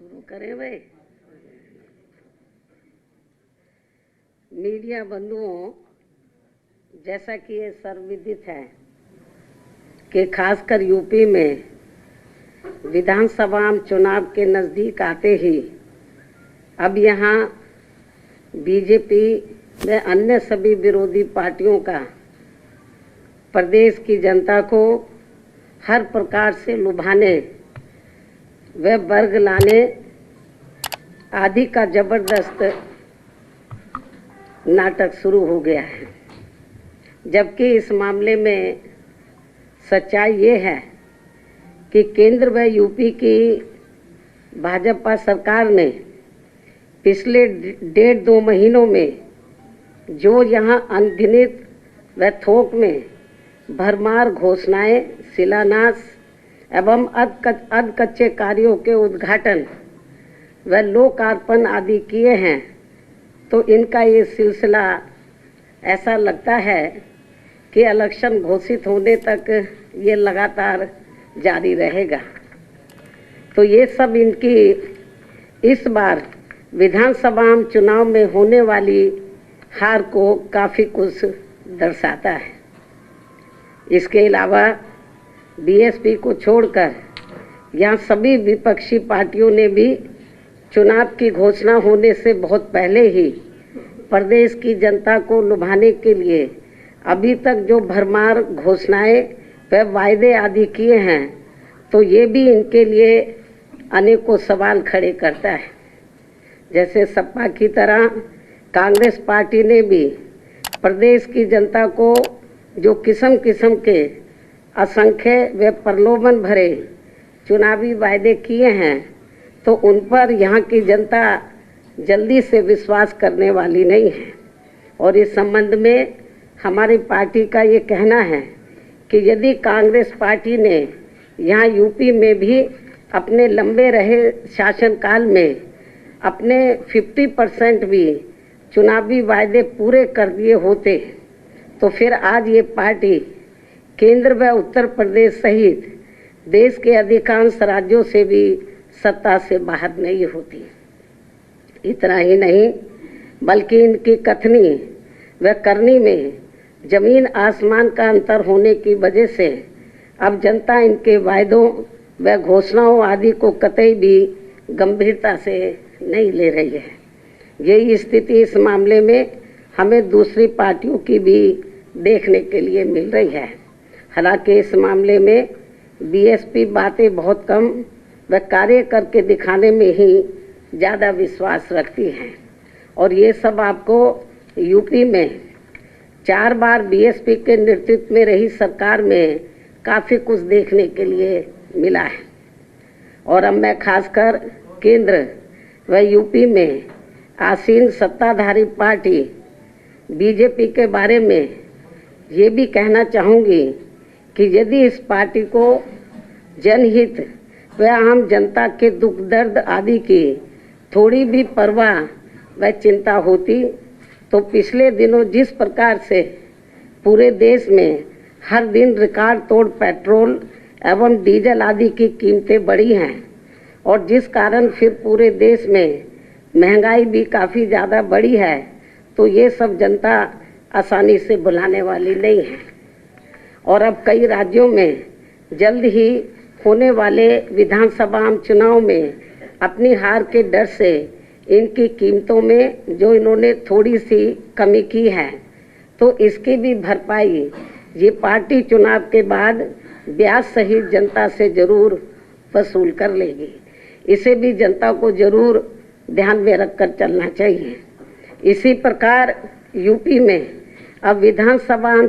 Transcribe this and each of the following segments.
शुरू करें भाई। मीडिया बंधुओं, जैसा कि ये सर्वविदित है कि खासकर यूपी में विधानसभा चुनाव के नज़दीक आते ही अब यहाँ बीजेपी व अन्य सभी विरोधी पार्टियों का प्रदेश की जनता को हर प्रकार से लुभाने व वर्ग लाने आदि का जबरदस्त नाटक शुरू हो गया है। जबकि इस मामले में सच्चाई ये है कि केंद्र व यूपी की भाजपा सरकार ने पिछले 1.5-2 महीनों में जो यहाँ अनगिनत व थोक में भरमार घोषणाएं, शिलान्यास एवं अध कच्चे कार्यों के उद्घाटन व लोकार्पण आदि किए हैं, तो इनका ये सिलसिला ऐसा लगता है कि इलेक्शन घोषित होने तक ये लगातार जारी रहेगा। तो ये सब इनकी इस बार विधानसभा चुनाव में होने वाली हार को काफ़ी कुछ दर्शाता है। इसके अलावा बीएसपी को छोड़कर यहाँ सभी विपक्षी पार्टियों ने भी चुनाव की घोषणा होने से बहुत पहले ही प्रदेश की जनता को लुभाने के लिए अभी तक जो भरमार घोषणाएं व वायदे आदि किए हैं, तो ये भी इनके लिए अनेकों सवाल खड़े करता है। जैसे सपा की तरह कांग्रेस पार्टी ने भी प्रदेश की जनता को जो किस्म किस्म के असंख्य व प्रलोभन भरे चुनावी वायदे किए हैं, तो उन पर यहाँ की जनता जल्दी से विश्वास करने वाली नहीं है। और इस संबंध में हमारी पार्टी का ये कहना है कि यदि कांग्रेस पार्टी ने यहाँ यूपी में भी अपने लंबे रहे शासनकाल में अपने 50% भी चुनावी वायदे पूरे कर दिए होते, तो फिर आज ये पार्टी केंद्र व उत्तर प्रदेश सहित देश के अधिकांश राज्यों से भी सत्ता से बाहर नहीं होती। इतना ही नहीं, बल्कि इनकी कथनी व करनी में जमीन आसमान का अंतर होने की वजह से अब जनता इनके वायदों व घोषणाओं आदि को कतई भी गंभीरता से नहीं ले रही है। यही स्थिति इस मामले में हमें दूसरी पार्टियों की भी देखने के लिए मिल रही है। हालांकि इस मामले में बीएसपी बातें बहुत कम व कार्य करके दिखाने में ही ज़्यादा विश्वास रखती हैं। और ये सब आपको यूपी में 4 बार बीएसपी के नेतृत्व में रही सरकार में काफ़ी कुछ देखने के लिए मिला है। और अब मैं खासकर केंद्र व यूपी में आसीन सत्ताधारी पार्टी बीजेपी के बारे में ये भी कहना चाहूँगी कि यदि इस पार्टी को जनहित व आम जनता के दुख दर्द आदि की थोड़ी भी परवाह व चिंता होती, तो पिछले दिनों जिस प्रकार से पूरे देश में हर दिन रिकॉर्ड तोड़ पेट्रोल एवं डीजल आदि की कीमतें बढ़ी हैं और जिस कारण फिर पूरे देश में महंगाई भी काफ़ी ज़्यादा बढ़ी है, तो ये सब जनता आसानी से भुलाने वाली नहीं है। और अब कई राज्यों में जल्द ही होने वाले विधानसभा चुनाव में अपनी हार के डर से इनकी कीमतों में जो इन्होंने थोड़ी सी कमी की है, तो इसकी भी भरपाई ये पार्टी चुनाव के बाद ब्याज सहित जनता से ज़रूर वसूल कर लेगी। इसे भी जनता को ज़रूर ध्यान में रखकर चलना चाहिए। इसी प्रकार यूपी में अब विधानसभा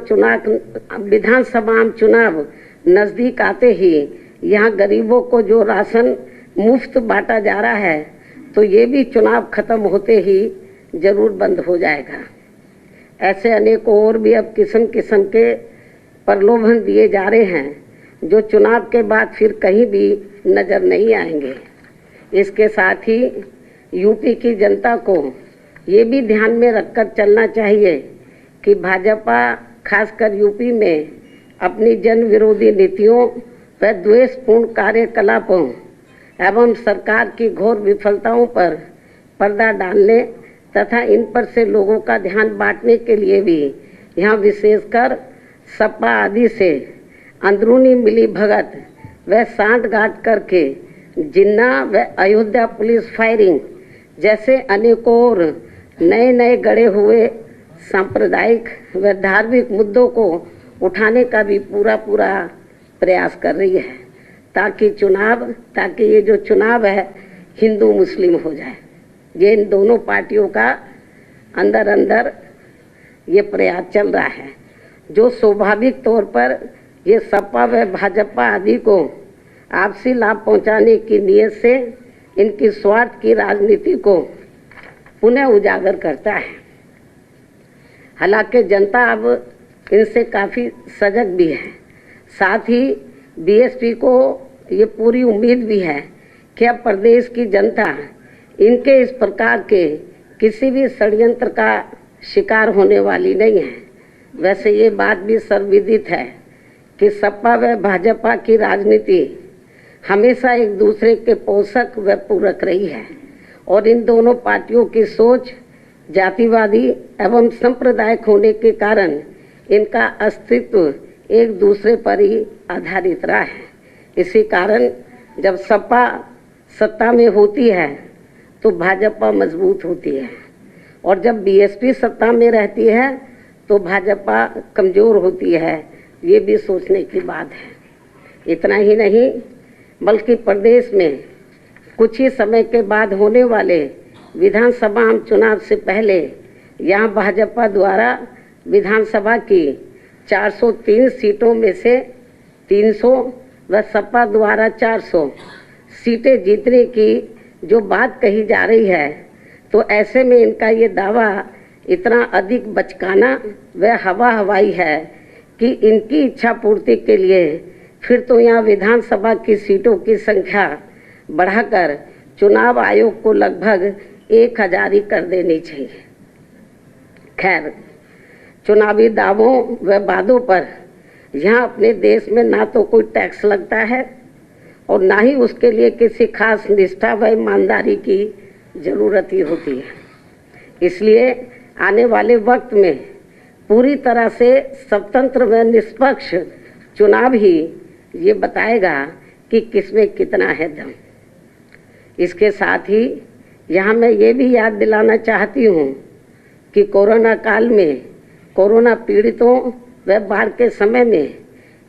चुनाव नज़दीक आते ही यहाँ गरीबों को जो राशन मुफ्त बांटा जा रहा है, तो ये भी चुनाव खत्म होते ही ज़रूर बंद हो जाएगा। ऐसे अनेकों और भी अब किस्म किस्म के प्रलोभन दिए जा रहे हैं जो चुनाव के बाद फिर कहीं भी नज़र नहीं आएंगे। इसके साथ ही यूपी की जनता को ये भी ध्यान में रखकर चलना चाहिए कि भाजपा खासकर यूपी में अपनी जन विरोधी नीतियों व द्वेषपूर्ण कार्यकलापों एवं सरकार की घोर विफलताओं पर पर्दा डालने तथा इन पर से लोगों का ध्यान बांटने के लिए भी यहाँ विशेषकर सपा आदि से अंदरूनी मिली भगत व सांठ-गांठ करके जिन्ना व अयोध्या पुलिस फायरिंग जैसे अनेकों और नए नए गढ़े हुए सांप्रदायिक व धार्मिक मुद्दों को उठाने का भी पूरा प्रयास कर रही है, ताकि ये जो चुनाव है हिंदू मुस्लिम हो जाए। ये इन दोनों पार्टियों का अंदर ये प्रयास चल रहा है, जो स्वाभाविक तौर पर ये सपा व भाजपा आदि को आपसी लाभ पहुंचाने की नीयत से इनकी स्वार्थ की राजनीति को पुनः उजागर करता है। हालांकि जनता अब इनसे काफ़ी सजग भी है। साथ ही बीएसपी को ये पूरी उम्मीद भी है कि अब प्रदेश की जनता इनके इस प्रकार के किसी भी षड्यंत्र का शिकार होने वाली नहीं है। वैसे ये बात भी सर्वविदित है कि सपा व भाजपा की राजनीति हमेशा एक दूसरे के पोषक व पूरक रही है और इन दोनों पार्टियों की सोच जातिवादी एवं सांप्रदायिक होने के कारण इनका अस्तित्व एक दूसरे पर ही आधारित रहा है। इसी कारण जब सपा सत्ता में होती है तो भाजपा मजबूत होती है और जब बीएसपी सत्ता में रहती है तो भाजपा कमज़ोर होती है। ये भी सोचने की बात है। इतना ही नहीं बल्कि प्रदेश में कुछ ही समय के बाद होने वाले विधानसभा आम चुनाव से पहले यहाँ भाजपा द्वारा विधानसभा की 403 सीटों में से 300 व सपा द्वारा 400 सीटें जीतने की जो बात कही जा रही है, तो ऐसे में इनका ये दावा इतना अधिक बचकाना व हवाई है कि इनकी इच्छा पूर्ति के लिए फिर तो यहाँ विधानसभा की सीटों की संख्या बढ़ाकर चुनाव आयोग को लगभग 1000 ही कर देनी चाहिए। खैर, चुनावी दावों व वादों पर यहाँ अपने देश में ना तो कोई टैक्स लगता है और ना ही उसके लिए किसी खास निष्ठा व ईमानदारी की ज़रूरत ही होती है। इसलिए आने वाले वक्त में पूरी तरह से स्वतंत्र व निष्पक्ष चुनाव ही ये बताएगा कि किसमें कितना है दम। इसके साथ ही यहाँ मैं ये भी याद दिलाना चाहती हूँ कि कोरोना काल में कोरोना पीड़ितों व बाढ़ के समय में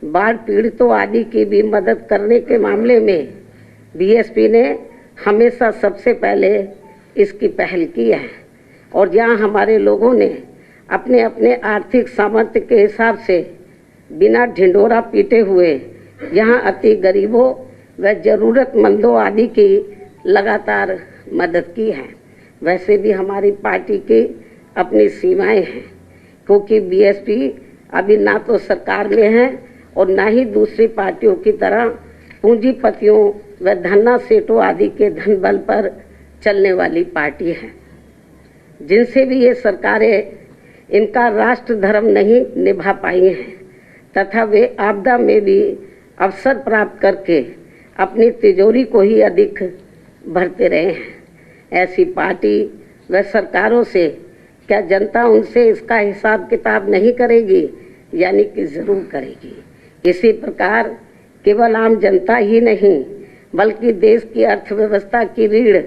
बाढ़ पीड़ितों आदि की भी मदद करने के मामले में बीएसपी ने हमेशा सबसे पहले इसकी पहल की है और यहाँ हमारे लोगों ने अपने अपने आर्थिक सामर्थ्य के हिसाब से बिना ढिंढोरा पीटे हुए यहाँ अति गरीबों व ज़रूरतमंदों आदि की लगातार मदद की है। वैसे भी हमारी पार्टी की अपनी सीमाएं हैं, क्योंकि बीएसपी अभी ना तो सरकार में है और ना ही दूसरी पार्टियों की तरह पूंजीपतियों व धन्ना सेठों आदि के धन बल पर चलने वाली पार्टी है, जिनसे भी ये सरकारें इनका राष्ट्र धर्म नहीं निभा पाई हैं तथा वे आपदा में भी अवसर प्राप्त करके अपनी तिजोरी को ही अधिक भरते रहे हैं। ऐसी पार्टी व सरकारों से क्या जनता उनसे इसका हिसाब किताब नहीं करेगी? यानी कि ज़रूर करेगी। इसी प्रकार केवल आम जनता ही नहीं बल्कि देश की अर्थव्यवस्था की रीढ़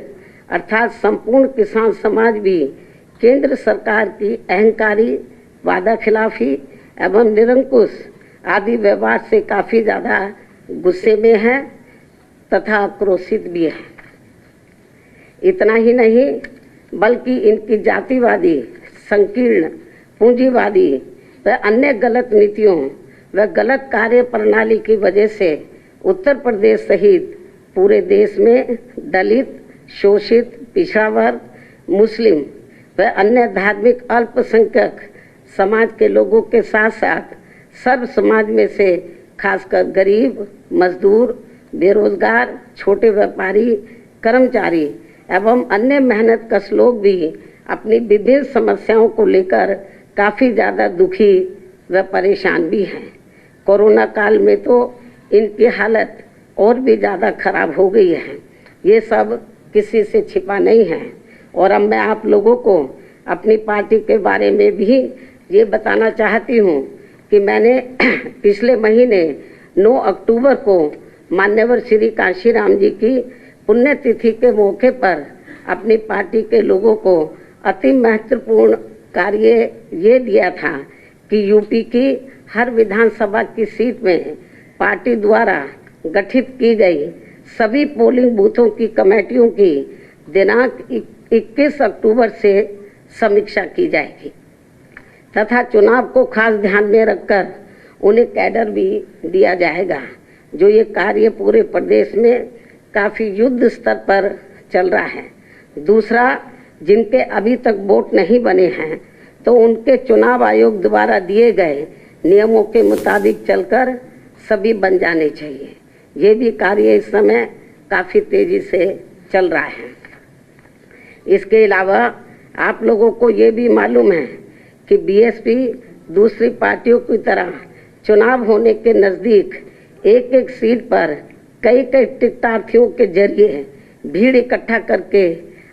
अर्थात संपूर्ण किसान समाज भी केंद्र सरकार की अहंकारी, वादा खिलाफी एवं निरंकुश आदि व्यवहार से काफ़ी ज़्यादा गुस्से में है तथा आक्रोशित भी है। इतना ही नहीं बल्कि इनकी जातिवादी, संकीर्ण, पूंजीवादी व अन्य गलत नीतियों व गलत कार्य प्रणाली की वजह से उत्तर प्रदेश सहित पूरे देश में दलित, शोषित, पिछड़ा वर्ग, मुस्लिम व अन्य धार्मिक अल्पसंख्यक समाज के लोगों के साथ साथ सर्व समाज में से खासकर गरीब, मजदूर, बेरोजगार, छोटे व्यापारी, कर्मचारी एवं अन्य मेहनत कश लोग भी अपनी विभिन्न समस्याओं को लेकर काफ़ी ज़्यादा दुखी व परेशान भी हैं। कोरोना काल में तो इनकी हालत और भी ज़्यादा खराब हो गई है। ये सब किसी से छिपा नहीं है। और अब मैं आप लोगों को अपनी पार्टी के बारे में भी ये बताना चाहती हूँ कि मैंने पिछले महीने 9 अक्टूबर को मान्यवर श्री कांशीराम जी की पुण्यतिथि के मौके पर अपनी पार्टी के लोगों को अति महत्वपूर्ण कार्य ये दिया था कि यूपी की हर विधानसभा की सीट में पार्टी द्वारा गठित की गई सभी पोलिंग बूथों की कमेटियों की दिनांक 21 अक्टूबर से समीक्षा की जाएगी तथा चुनाव को खास ध्यान में रखकर उन्हें कैडर भी दिया जाएगा। जो ये कार्य पूरे प्रदेश में काफ़ी युद्ध स्तर पर चल रहा है। दूसरा, जिनके अभी तक वोट नहीं बने हैं तो उनके चुनाव आयोग द्वारा दिए गए नियमों के मुताबिक चलकर सभी बन जाने चाहिए। ये भी कार्य इस समय काफ़ी तेज़ी से चल रहा है। इसके अलावा आप लोगों को ये भी मालूम है कि बीएसपी दूसरी पार्टियों की तरह चुनाव होने के नज़दीक एक एक सीट पर कई टिकटार्थियों के जरिए भीड़ इकट्ठा करके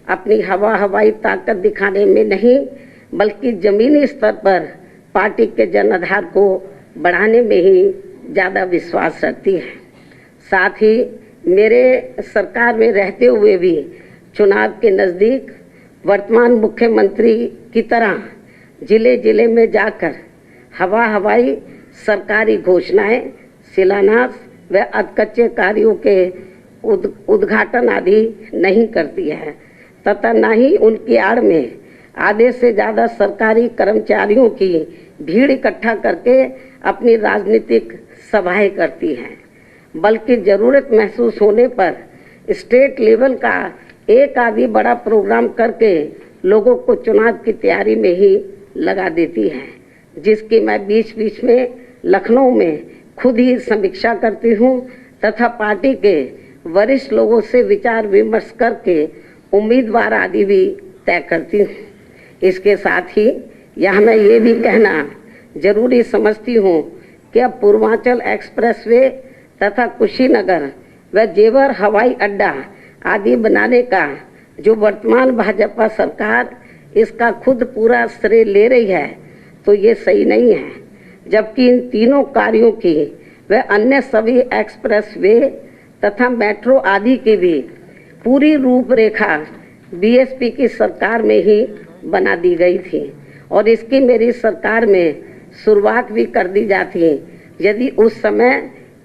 अपनी हवाई ताकत दिखाने में नहीं बल्कि ज़मीनी स्तर पर पार्टी के जनाधार को बढ़ाने में ही ज़्यादा विश्वास रखती है। साथ ही मेरे सरकार में रहते हुए भी चुनाव के नज़दीक वर्तमान मुख्यमंत्री की तरह जिले जिले में जाकर हवाई सरकारी घोषणाएं, शिलान्यास व अधकच्चे कार्यों के उद्घाटन आदि नहीं करती है तथा न ही उनकी आड़ में आधे से ज़्यादा सरकारी कर्मचारियों की भीड़ इकट्ठा करके अपनी राजनीतिक सभाएं करती हैं, बल्कि ज़रूरत महसूस होने पर स्टेट लेवल का एक आदि बड़ा प्रोग्राम करके लोगों को चुनाव की तैयारी में ही लगा देती है, जिसकी मैं बीच बीच में लखनऊ में खुद ही समीक्षा करती हूँ तथा पार्टी के वरिष्ठ लोगों से विचार विमर्श करके उम्मीदवार आदि भी तय करती हूँ। इसके साथ ही यह मैं ये भी कहना जरूरी समझती हूँ कि अब पूर्वांचल एक्सप्रेसवे तथा कुशीनगर व जेवर हवाई अड्डा आदि बनाने का जो वर्तमान भाजपा सरकार इसका खुद पूरा श्रेय ले रही है तो ये सही नहीं है, जबकि इन तीनों कार्यों की व अन्य सभी एक्सप्रेसवे तथा मेट्रो आदि की भी पूरी रूपरेखा बीएसपी की सरकार में ही बना दी गई थी और इसकी मेरी सरकार में शुरुआत भी कर दी जाती यदि उस समय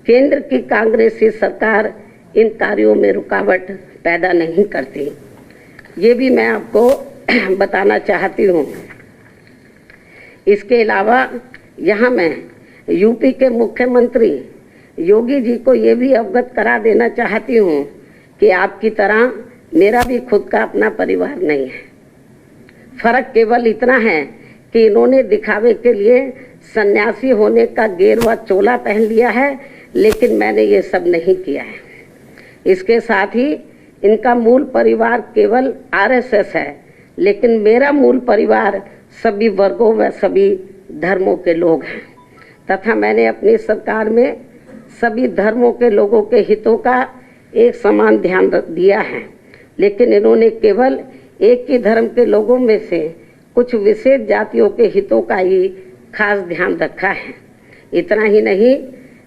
केंद्र की कांग्रेसी सरकार इन कार्यों में रुकावट पैदा नहीं करती। ये भी मैं आपको बताना चाहती हूँ। इसके अलावा यहाँ मैं यूपी के मुख्यमंत्री योगी जी को ये भी अवगत करा देना चाहती हूँ कि आपकी तरह मेरा भी खुद का अपना परिवार नहीं है। फर्क केवल इतना है कि इन्होंने दिखावे के लिए सन्यासी होने का गेरुआ चोला पहन लिया है, लेकिन मैंने ये सब नहीं किया है। इसके साथ ही इनका मूल परिवार केवल आरएसएस है, लेकिन मेरा मूल परिवार सभी वर्गों व सभी धर्मों के लोग हैं तथा मैंने अपनी सरकार में सभी धर्मों के लोगों के हितों का एक समान ध्यान दिया है, लेकिन इन्होंने केवल एक ही धर्म के लोगों में से कुछ विशेष जातियों के हितों का ही खास ध्यान रखा है। इतना ही नहीं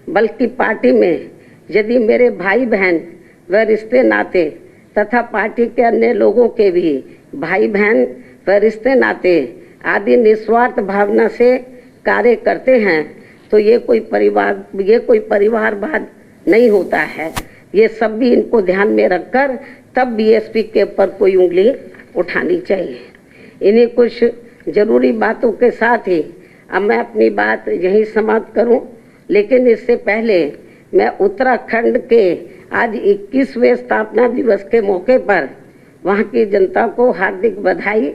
बल्कि पार्टी में यदि मेरे भाई बहन व रिश्ते नाते तथा पार्टी के अन्य लोगों के भी भाई बहन व रिश्ते नाते आदि निस्वार्थ भावना से कार्य करते हैं तो ये कोई परिवारवाद नहीं होता है। ये सब भी इनको ध्यान में रखकर तब बीएसपी के ऊपर कोई उंगली उठानी चाहिए। इन्हीं कुछ जरूरी बातों के साथ ही अब मैं अपनी बात यहीं समाप्त करूं, लेकिन इससे पहले मैं उत्तराखंड के आज 21वें स्थापना दिवस के मौके पर वहां की जनता को हार्दिक बधाई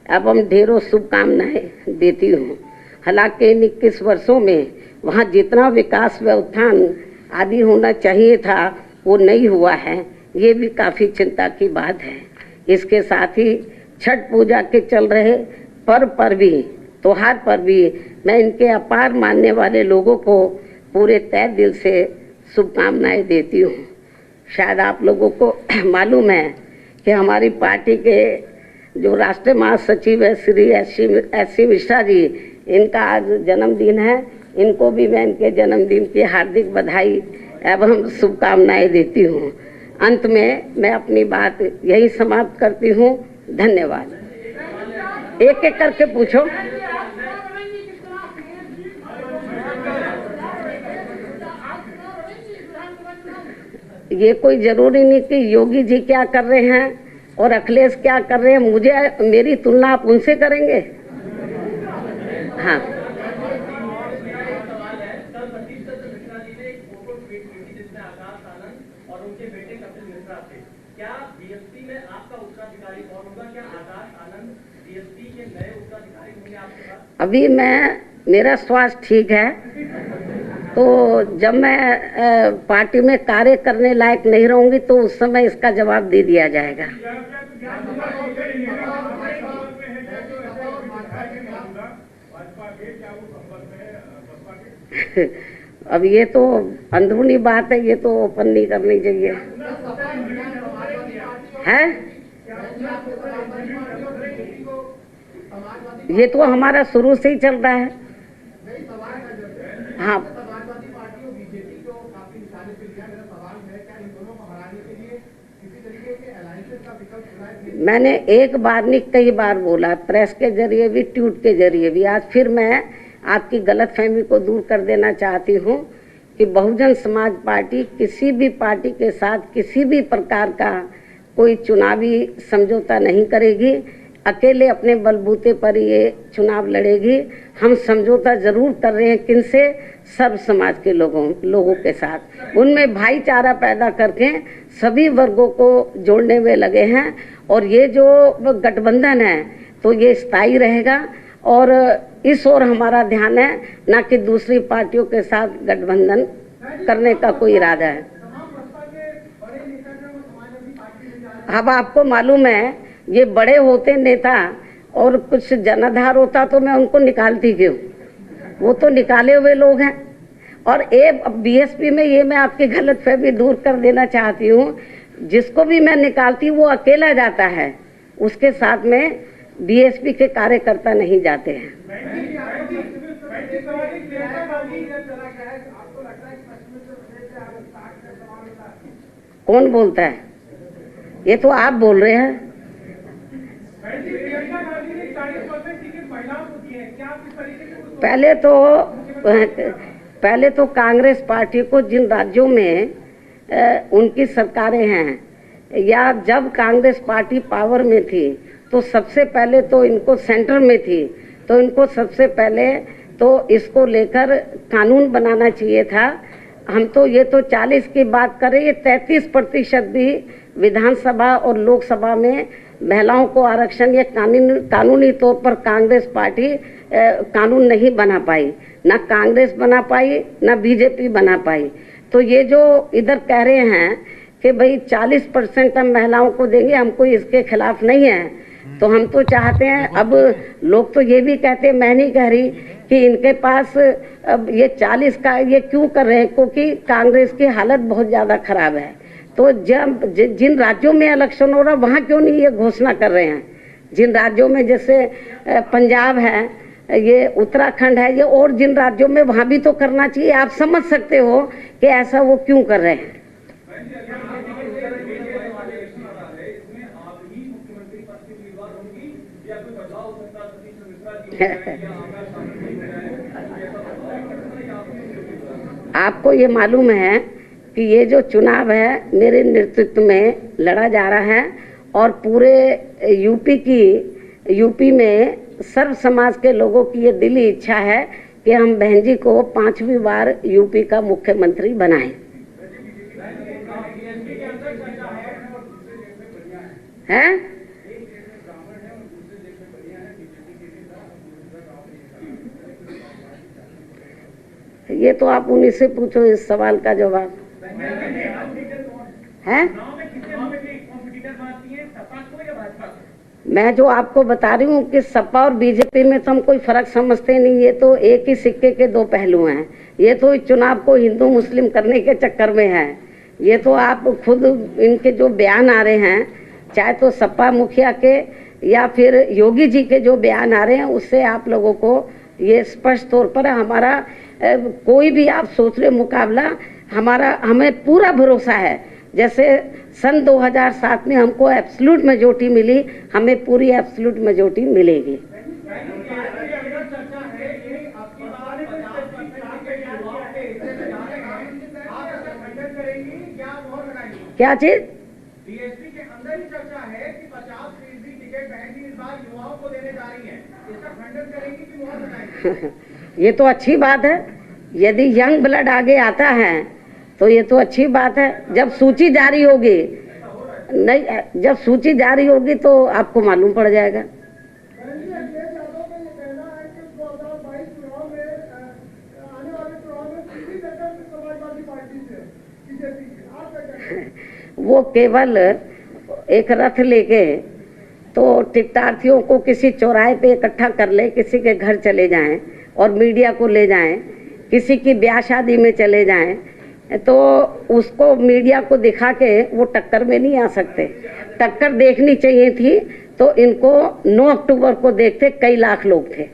एवं ढेरों शुभकामनाएं देती हूं। हालांकि इन 21 वर्षों में वहां जितना विकास व उत्थान आदि होना चाहिए था वो नहीं हुआ है, ये भी काफ़ी चिंता की बात है। इसके साथ ही छठ पूजा के चल रहे पर्व पर भी त्योहार पर भी मैं इनके अपार मानने वाले लोगों को पूरे तहे दिल से शुभकामनाएं देती हूँ। शायद आप लोगों को मालूम है कि हमारी पार्टी के जो राष्ट्रीय महासचिव है श्री एस.सी. मिश्रा जी, इनका आज जन्मदिन है। इनको भी मैं इनके जन्मदिन की हार्दिक बधाई एवं शुभकामनाएं देती हूँ। अंत में मैं अपनी बात यही समाप्त करती हूँ। धन्यवाद। एक एक करके पूछो। ये कोई जरूरी नहीं कि योगी जी क्या कर रहे हैं और अखिलेश क्या कर रहे हैं, मेरी तुलना आप उनसे करेंगे? हाँ, अभी मेरा स्वास्थ्य ठीक है, तो जब मैं पार्टी में कार्य करने लायक नहीं रहूंगी तो उस समय इसका जवाब दे दिया जाएगा। अब ये तो अंदरूनी बात है, ये तो ओपन नहीं करनी चाहिए है। ये तो हमारा शुरू से ही चल रहा है। हाँ, मैंने एक बार नहीं कई बार बोला, प्रेस के जरिए भी, ट्वीट के जरिए भी। आज फिर मैं आपकी गलतफहमी को दूर कर देना चाहती हूँ कि बहुजन समाज पार्टी किसी भी पार्टी के साथ किसी भी प्रकार का कोई चुनावी समझौता नहीं करेगी। अकेले अपने बलबूते पर ये चुनाव लड़ेगी। हम समझौता जरूर कर रहे हैं, किनसे? सर्व समाज के लोगों के साथ। उनमें भाईचारा पैदा करके सभी वर्गों को जोड़ने में लगे हैं। और ये जो गठबंधन है तो ये स्थायी रहेगा और इस ओर हमारा ध्यान है, ना कि दूसरी पार्टियों के साथ गठबंधन करने का कोई इरादा है। अब आपको मालूम है, ये बड़े होते नेता और कुछ जनाधार होता तो मैं उनको निकालती क्यों? वो तो निकाले हुए लोग हैं। और बीएसपी में ये मैं आपकी गलतफहमी दूर कर देना चाहती हूँ, जिसको भी मैं निकालती हूँ वो अकेला जाता है, उसके साथ में बीएसपी के कार्यकर्ता नहीं जाते हैं। कौन बोलता है? ये तो आप बोल रहे हैं। पहले तो कांग्रेस पार्टी को जिन राज्यों में उनकी सरकारें हैं या जब कांग्रेस पार्टी पावर में थी तो सबसे पहले तो इनको सेंटर में थी, तो इनको सबसे पहले तो इसको लेकर कानून बनाना चाहिए था। हम तो ये तो 40 की बात करें, ये 33% भी विधानसभा और लोकसभा में महिलाओं को आरक्षण ये कानूनी तौर पर कांग्रेस पार्टी कानून नहीं बना पाई, ना कांग्रेस बना पाई, ना बीजेपी बना पाई। तो ये जो इधर कह रहे हैं कि भाई 40% हम महिलाओं को देंगे, हमको इसके खिलाफ नहीं है। तो हम तो चाहते हैं, अब लोग तो ये भी कहते हैं, मैं नहीं कह रही कि इनके पास अब ये 40 का ये क्यों कर रहे हैं, क्योंकि कांग्रेस की हालत बहुत ज़्यादा खराब है। तो जब जिन राज्यों में इलेक्शन हो रहा है वहाँ क्यों नहीं ये घोषणा कर रहे हैं? जिन राज्यों में जैसे पंजाब है, ये उत्तराखंड है, ये और जिन राज्यों में, वहाँ भी तो करना चाहिए। आप समझ सकते हो कि ऐसा वो क्यों कर रहे हैं। आपको ये मालूम है कि ये जो चुनाव है मेरे नेतृत्व में लड़ा जा रहा है और पूरे यूपी में सर्व समाज के लोगों की ये दिली इच्छा है कि हम बहन जी को 5वीं बार यूपी का मुख्यमंत्री बनाएं। हैं? ये तो आप उन्हीं से पूछो इस सवाल का जवाब है। मैं जो आपको बता रही हूँ कि सपा और बीजेपी में तो हम कोई फर्क समझते नहीं। ये तो एक ही सिक्के के दो पहलू हैं। ये तो इस चुनाव को हिंदू मुस्लिम करने के चक्कर में है। ये तो आप खुद इनके जो बयान आ रहे हैं, चाहे तो सपा मुखिया के या फिर योगी जी के जो बयान आ रहे हैं, उससे आप लोगों को ये स्पष्ट तौर पर हमारा कोई भी आप सोच रहे मुकाबला हमें पूरा भरोसा है। जैसे सन 2007 में हमको एब्सोल्यूट मेजॉरिटी मिली, हमें पूरी एब्सोल्यूट मेजॉरिटी मिलेगी। क्या चीज? बीएसपी के अंदर ही चर्चा है कि 50% टिकट बहन इस बार युवाओं को देने जा रही है, इसका खंडन करेंगी कि मुहर लगाएंगी? ये तो अच्छी बात है, यदि यंग ब्लड आगे आता है तो ये तो अच्छी बात है। जब सूची जारी होगी, नहीं जब सूची जारी होगी तो आपको मालूम पड़ जाएगा। वो केवल एक रथ लेके तो टिकटार्थियों को किसी चौराहे पे इकट्ठा कर ले, किसी के घर चले जाएं और मीडिया को ले जाएं, किसी की ब्याह शादी में चले जाएं, तो उसको मीडिया को दिखा के वो टक्कर में नहीं आ सकते। टक्कर देखनी चाहिए थी तो इनको 9 अक्टूबर को देखते कई लाख लोग थे।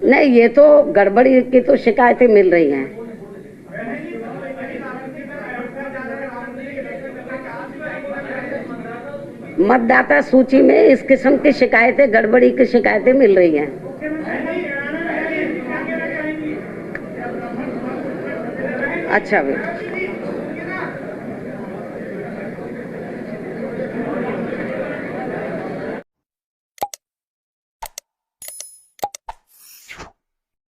नहीं, ये तो गड़बड़ी की तो शिकायतें मिल रही हैं। मतदाता सूची में इस किस्म की शिकायतें, गड़बड़ी की शिकायतें मिल रही हैं। अच्छा बेटा।